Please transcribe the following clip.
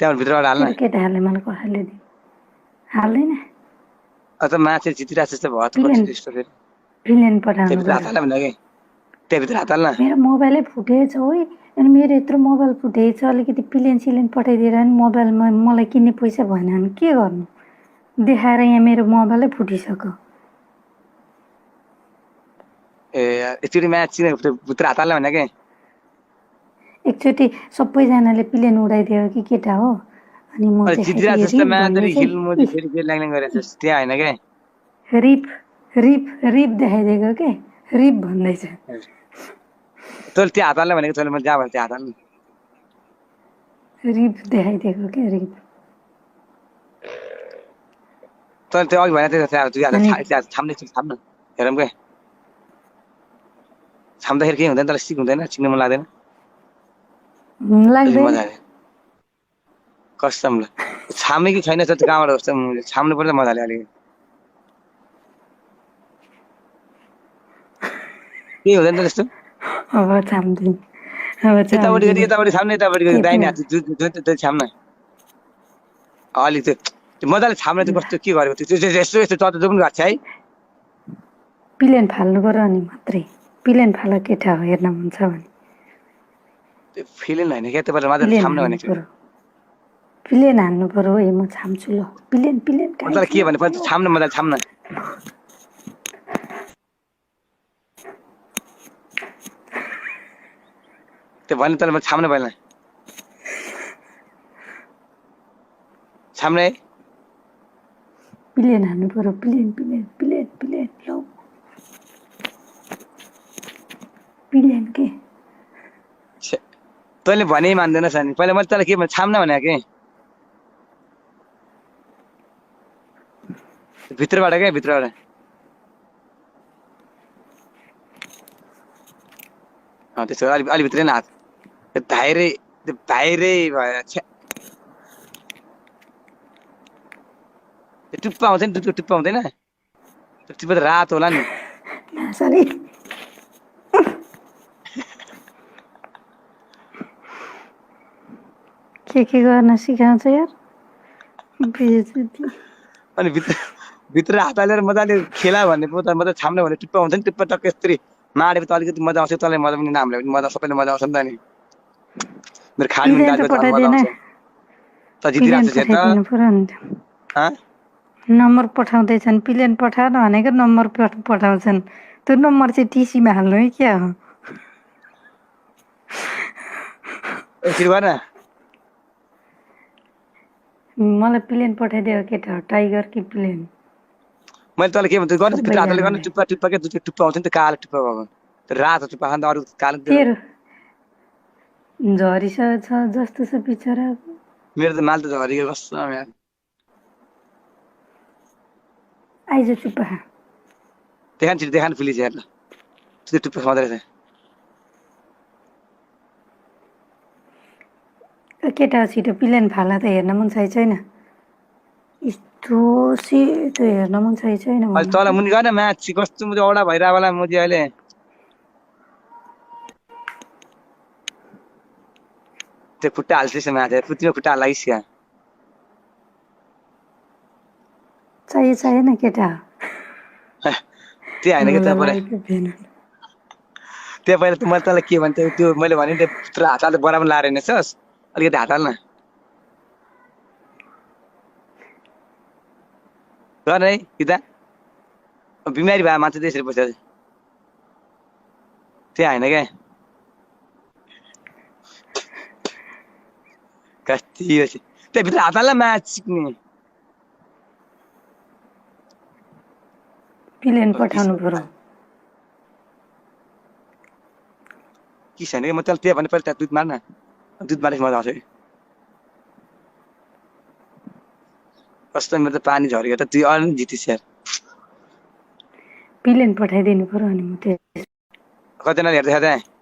त्यहाँ भित्रबाट हाल्न तेरो केटाहरूले मलाई कसैले दियो हाल्दैन अझ मान्छे जितिरहेको जस्तो भयो त प्लेन कति त्यस्तो फेरि प्लेन पठाउनु त्यहाँभित्र हात पर्यो हाल्न भने कि त्यहाँभित्र हात हाल्न मेरो मोबाइलै फुटेछ है अनि मेरो यत्रो मोबाइल फुटेछ अलिकति प्लेन सिलेन पठाइदिएर नि मोबाइलमा मलाई किन्ने पैसा भएन भने के गर्नु देखाएर यहाँ मेरो मोबाइलै फुटिसक्यो ए एकचोटि म्याच भित्र हात हाल्न भने के एकचोटि सबैजनाले प्लेन उडाइदियो कि केटा हो अनि म जितिरहेको देखाइदिएँ जस्तो रिप म्याच भन्ने हिल मोजी चाहिँ फेरि फेरि ल्याङ गरेको छ त्यहाँ होइन क्या रिप रिप रिप देखाइदिएको के रिप भन्दैछ तैँले त्यो हात हाल्न भनेको तैँले म जहाँ भने त्यो हात हाल्नु रिप देखाइदिएको के रिप तैँले त्यो अघि भने त्यहाँ छाम्ने छाम्न हेरौँ क्या छाम्दाखेरि केही हुँदैन तर सिक हुँदैन चिन्नु मन लाग्दैन लाग्दैन मजा आयो कसमलाई छाम्ने कि छैन त्यो कहाँबाट होस् छाम्नु पर्छ मजाले अलिकति केही हुँदैन त त्यस्तो अब छाम्दिन अब यतापट्टि गरी छाम्दिन यतापट्टि छाम्ने यतापट्टि गरी केही पनि दाहिने हात त्यो छाम्न अलिक त्यो मजाले छाम्ने त्यो कस्तो के गरेको त्यो यस्तो यस्तो चर्चा पनि भएको छ है प्लेन फाल्नु पर्यो अनि मात्रै प्लेन फाल केटा हो हेर्न मन छ भने त्यो फिलिङ होइन क्या तपाईँले मजाले प्लेन छाम्न हान्नु भनेको पर्यो प्लेन हान्नु पर्यो है म छाम्छु ल प्लेन प्लेन मजाले के भने पछि छाम्न मजाले छाम्न त्यो भन्नु तर म छाम्न पहिला छाम्ने प्लेन हान्नु पर्यो प्लेन प्लेन प्लेन प्लेन लौ प्लेन के तैँले भने मान्दैनस् नि पहिला मैले तँलाई के भने छाम्न भने के भित्रबाट क्या भित्रबाट त्यसो अलि अलि भित्रै न हात बाहिरै बाहिरै भयो टुप्पा आउँछ नि टुप्पा आउँदैन टुप्पा त रातो होला नि सरी के गर्न सिकाउँछ यार अनि भित्र हात हालेर मजाले खेला भन्ने पो त मजा छाम्न भने टुप्पा आउँछ नि टुप्पा टक्क यस्तरी माडेपछि त अलिकति मजा आउँछ तँलाई मजा पनि नाम ल्यायो मजा सबैले मजा आउँछ नि त नि मेरो खाडी पनि दाजु झन् मजा आउँछ त जितिरहेको छ त नम्बर पठाउँदैछन् प्लेन पठाएर भनेको नम्बर पठाउँछन् त्यो नम्बर चाहिँ टिसीमा हाल्नु है क्या हो एकचोटि गर्न मलाई प्लेन पठाइदियो केटा हो टाइगर कि प्लेन मैले तँलाई के भन्छ गर्नु भित्र हातले गर्नु टुप्पा टुप्पा के टुप्पा आउँछ नि त कालो टुप्पा भएको त्यो रातो टुप्पा खान्छ अरू कालो तेरो झरी छ जस्तो छ बिचरा मेरो त माल त झरेको कस्तो यार आइज टुप्पा देखान पुलिस हेर्न त्यो टुप्पा खाँदो रहेछ केटा छिटो प्लेन फाला त हेर्न मन छ छैन यस्तो सेतो हेर्न मन छ छैन अहिले तल मुनि गर्न म्याच कस्तो मुझे औडा भइरहेको होला मुझे अहिले त्यो खुट्टा हाल्छ म्याच पुतिमा खुट्टा हालाइस्या चाहिएन केटा त्यो होइन कि त्यहाँ पहिला मैले तँलाई के भन्थ्यो त्यो मैले भने त्यो पुत्र हात हाल्दा बराबर लाएर हिँड्छस् अलिकति हात हाल्न गर है किता बिमारी भए मान्छे त्यसरी बस्छ त्यो होइन क्या कति त्यहाँभित्र हात हाल्न म्याच सिक्ने प्लेन पठाउनु पर्यो कि छैन कि म त्यसलाई त्यहाँ भने पहिला त्यहाँ दुध मार्न दुध मारेपछि मजा आउँछ कस्तो मेरो त पानी झरेको त दुई अरू जितिस यार प्लेन पठाइदिनु पर्यो अनि म त्यो कतिजना हेर्दै त्यहाँ